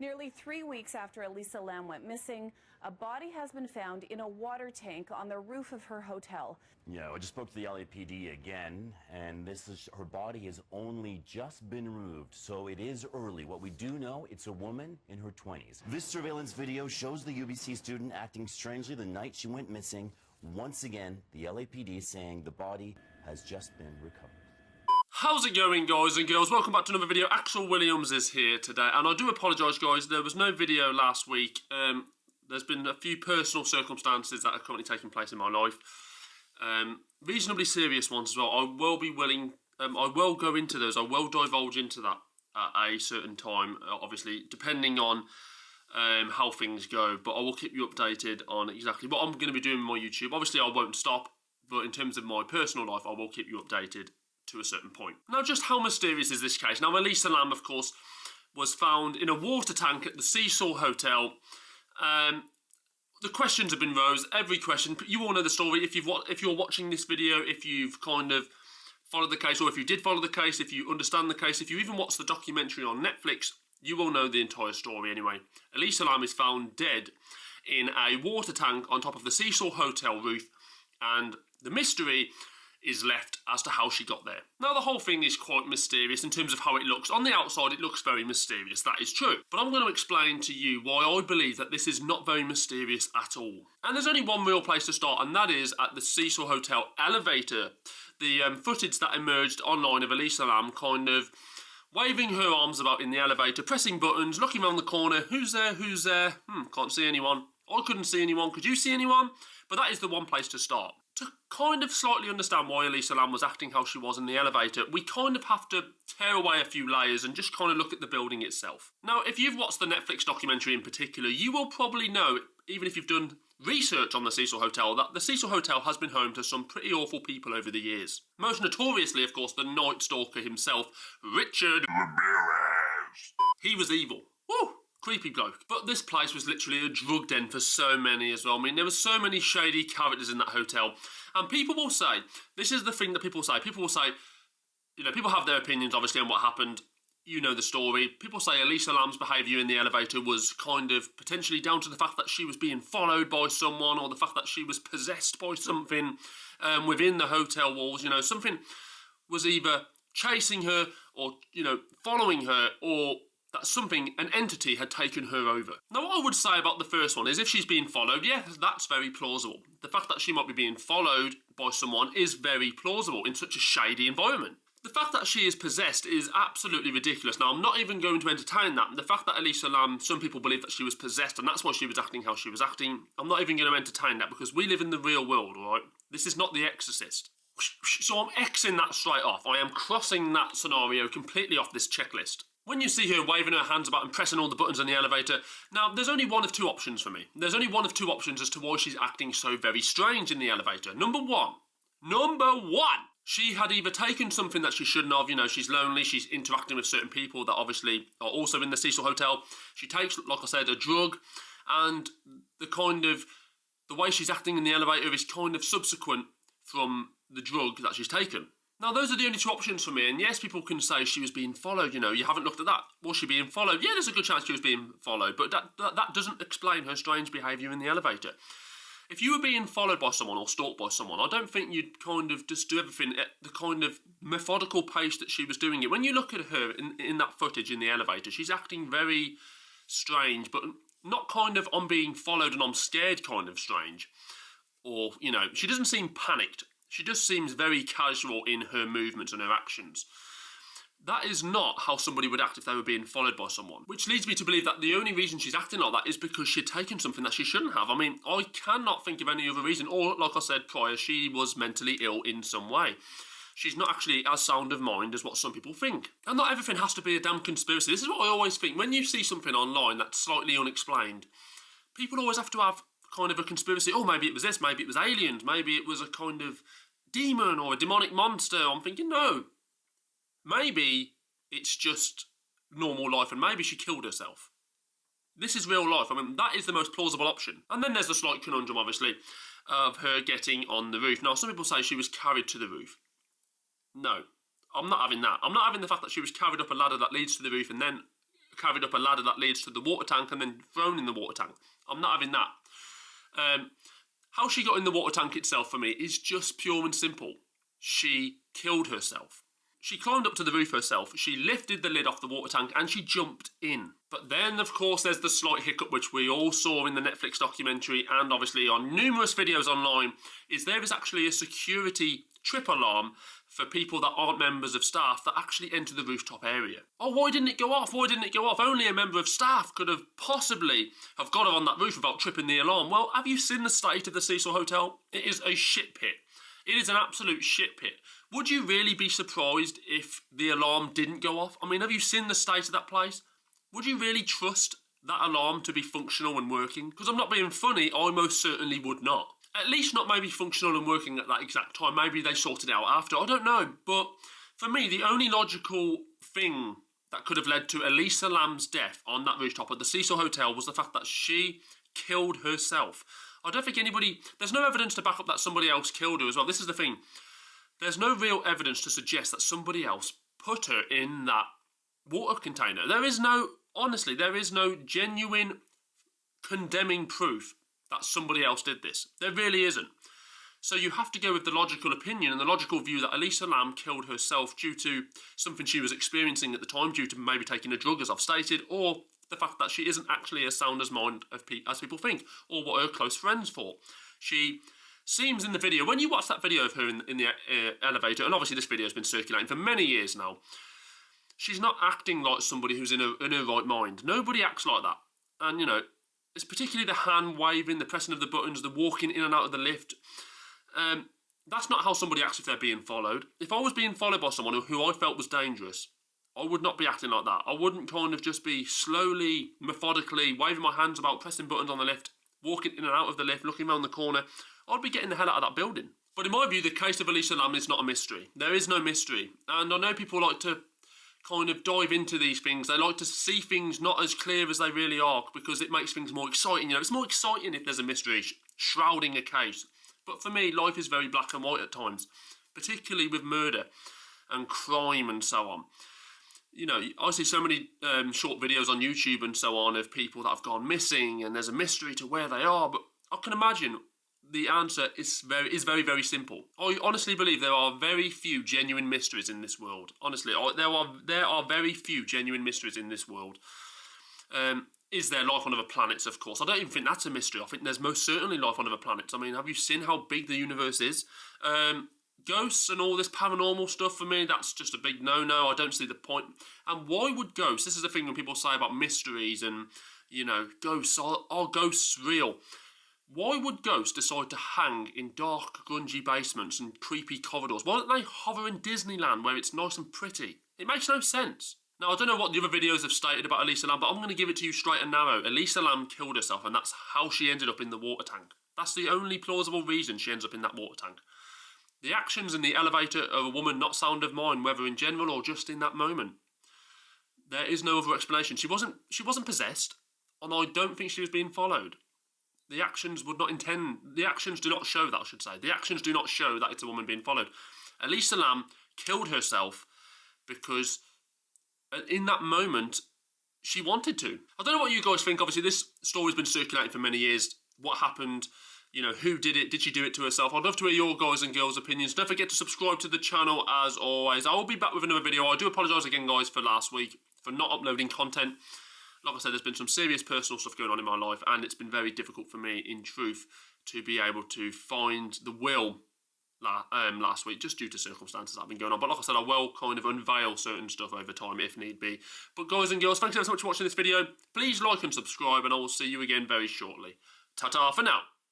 Nearly 3 weeks after Elisa Lam went missing, a body has been found in a water tank on the roof of her hotel. Yeah, I just spoke to the LAPD again, and her body has only just been removed, so it is early. What we do know, it's a woman in her 20s. This surveillance video shows the UBC student acting strangely the night she went missing. Once again, the LAPD is saying the body has just been recovered. How's it going, guys and girls? Welcome back to another video. Axel Williams is here today, and I do apologise, guys. There was no video last week. There's been a few personal circumstances that are currently taking place in my life. Reasonably serious ones as well. I will be willing, I will go into those. I will divulge into that at a certain time, obviously, depending on how things go. But I will keep you updated on exactly what I'm going to be doing on my YouTube. Obviously, I won't stop, but in terms of my personal life, I will keep you updated to a certain point. Now, just how mysterious is this case? Now, Elisa Lam, of course, was found in a water tank at the Cecil Hotel. The questions have been raised, every question. You all know the story. If you're watching this video, if you've kind of followed the case, or if you did follow the case, if you understand the case, if you even watched the documentary on Netflix, you will know the entire story anyway. Elisa Lam is found dead in a water tank on top of the Cecil Hotel roof, and the mystery is left as to how she got there. Now, the whole thing is quite mysterious in terms of how it looks. On the outside, it looks very mysterious, that is true. But I'm going to explain to you why I believe that this is not very mysterious at all. And there's only one real place to start, and that is at the Cecil Hotel elevator. The footage that emerged online of Elisa Lam kind of waving her arms about in the elevator, pressing buttons, looking around the corner. Who's there? Who's there? Can't see anyone. I couldn't see anyone. Could you see anyone? But that is the one place to start. To kind of slightly understand why Elisa Lam was acting how she was in the elevator, we kind of have to tear away a few layers and just kind of look at the building itself. Now, if you've watched the Netflix documentary in particular, you will probably know, even if you've done research on the Cecil Hotel, that the Cecil Hotel has been home to some pretty awful people over the years. Most notoriously, of course, the Night Stalker himself, Richard Ramirez. He was evil. Woo! Creepy bloke. But this place was literally a drug den for so many as well. I mean, there were so many shady characters in that hotel. And people will say, this is the thing that people say. People will say, you know, people have their opinions, obviously, on what happened. You know the story. People say Elisa Lam's behaviour in the elevator was kind of potentially down to the fact that she was being followed by someone, or the fact that she was possessed by something within the hotel walls. You know, something was either chasing her or, you know, following her, or that something, an entity, had taken her over. Now, what I would say about the first one is if she's being followed, yeah, that's very plausible. The fact that she might be being followed by someone is very plausible in such a shady environment. The fact that she is possessed is absolutely ridiculous. Now, I'm not even going to entertain that. The fact that Elisa Lam, some people believe that she was possessed and that's why she was acting how she was acting, I'm not even going to entertain that, because we live in the real world, all right? This is not The Exorcist. So I'm Xing that straight off. I am crossing that scenario completely off this checklist. When you see her waving her hands about and pressing all the buttons on the elevator, now, there's only one of two options for me. There's only one of two options as to why she's acting so very strange in the elevator. Number one, she had either taken something that she shouldn't have. You know, she's lonely, she's interacting with certain people that obviously are also in the Cecil Hotel. She takes, like I said, a drug, and the way she's acting in the elevator is kind of subsequent from the drug that she's taken. Now, those are the only two options for me, and yes, people can say she was being followed, you know, you haven't looked at that. Was she being followed? Yeah, there's a good chance she was being followed, but that doesn't explain her strange behaviour in the elevator. If you were being followed by someone or stalked by someone, I don't think you'd kind of just do everything at the kind of methodical pace that she was doing it. When you look at her in that footage in the elevator, she's acting very strange, but not kind of I'm being followed and I'm scared kind of strange. Or, you know, she doesn't seem panicked. She just seems very casual in her movements and her actions. That is not how somebody would act if they were being followed by someone. Which leads me to believe that the only reason she's acting like that is because she'd taken something that she shouldn't have. I mean, I cannot think of any other reason. Or, like I said prior, she was mentally ill in some way. She's not actually as sound of mind as what some people think. And not everything has to be a damn conspiracy. This is what I always think. When you see something online that's slightly unexplained, people always have to have kind of a conspiracy. Oh, maybe it was this, maybe it was aliens, maybe it was a kind of demon or a demonic monster. I'm thinking, no. Maybe it's just normal life and maybe she killed herself. This is real life. I mean, that is the most plausible option. And then there's the slight conundrum, obviously, of her getting on the roof. Now, some people say she was carried to the roof. No, I'm not having that. I'm not having the fact that she was carried up a ladder that leads to the roof and then carried up a ladder that leads to the water tank and then thrown in the water tank. I'm not having that. How she got in the water tank itself for me is just pure and simple. She killed herself. She climbed up to the roof herself, she lifted the lid off the water tank and she jumped in. But then, of course, there's the slight hiccup which we all saw in the Netflix documentary and obviously on numerous videos online, is there is actually a security trip alarm for people that aren't members of staff that actually enter the rooftop area. Oh, why didn't it go off? Why didn't it go off? Only a member of staff could have possibly have got her on that roof without tripping the alarm. Well, have you seen the state of the Cecil Hotel? It is a shit pit. It is an absolute shit pit. Would you really be surprised if the alarm didn't go off? I mean, have you seen the state of that place? Would you really trust that alarm to be functional and working? Because I'm not being funny, I most certainly would not. At least not maybe functional and working at that exact time. Maybe they sorted it out after, I don't know. But for me, the only logical thing that could have led to Elisa Lam's death on that rooftop at the Cecil Hotel was the fact that she killed herself. I don't think anybody... There's no evidence to back up that somebody else killed her as well. This is the thing. There's no real evidence to suggest that somebody else put her in that water container. There is no... Honestly, there is no genuine condemning proof that somebody else did this. There really isn't. So you have to go with the logical opinion and the logical view that Elisa Lam killed herself due to something she was experiencing at the time, due to maybe taking a drug, as I've stated, or the fact that she isn't actually as sound as mind as people think, or what her close friends thought. She seems in the video, when you watch that video of her in the elevator, and obviously this video has been circulating for many years now, she's not acting like somebody who's in her right mind. Nobody acts like that. And, you know, it's particularly the hand waving, the pressing of the buttons, the walking in and out of the lift. That's not how somebody acts if they're being followed. If I was being followed by someone who I felt was dangerous, I would not be acting like that. I wouldn't kind of just be slowly, methodically waving my hands about, pressing buttons on the lift, walking in and out of the lift, looking around the corner. I'd be getting the hell out of that building. But in my view, the case of Elisa Lam is not a mystery. There is no mystery. And I know people like to kind of dive into these things. They like to see things not as clear as they really are because it makes things more exciting. You know, it's more exciting if there's a mystery shrouding a case. But for me, life is very black and white at times, particularly with murder and crime and so on. You know, I see so many short videos on YouTube and so on of people that have gone missing and there's a mystery to where they are. But I can imagine the answer is very, very simple. I honestly believe there are very few genuine mysteries in this world. Honestly, there are very few genuine mysteries in this world. Is there life on other planets? Of course. I don't even think that's a mystery. I think there's most certainly life on other planets. I mean, have you seen how big the universe is? Ghosts and all this paranormal stuff, for me, that's just a big no-no. I don't see the point. And why would ghosts, this is the thing when people say about mysteries and, you know, ghosts, are ghosts real? Why would ghosts decide to hang in dark, grungy basements and creepy corridors? Why don't they hover in Disneyland where it's nice and pretty? It makes no sense. Now, I don't know what the other videos have stated about Elisa Lam, but I'm going to give it to you straight and narrow. Elisa Lam killed herself, and that's how she ended up in the water tank. That's the only plausible reason she ends up in that water tank. The actions in the elevator of a woman not sound of mind, whether in general or just in that moment. There is no other explanation. She wasn't possessed, and I don't think she was being followed. The actions do not show that, I should say. The actions do not show that it's a woman being followed. Elisa Lam killed herself because in that moment, she wanted to. I don't know what you guys think. Obviously, this story's been circulating for many years. What happened? You know, who did it? Did she do it to herself? I'd love to hear your guys and girls' opinions. Don't forget to subscribe to the channel as always. I will be back with another video. I do apologise again, guys, for last week, for not uploading content. Like I said, there's been some serious personal stuff going on in my life, and it's been very difficult for me, in truth, to be able to find the will last week, just due to circumstances that have been going on. But like I said, I will kind of unveil certain stuff over time if need be. But guys and girls, thanks so much for watching this video. Please like and subscribe, and I will see you again very shortly. Ta-ta for now.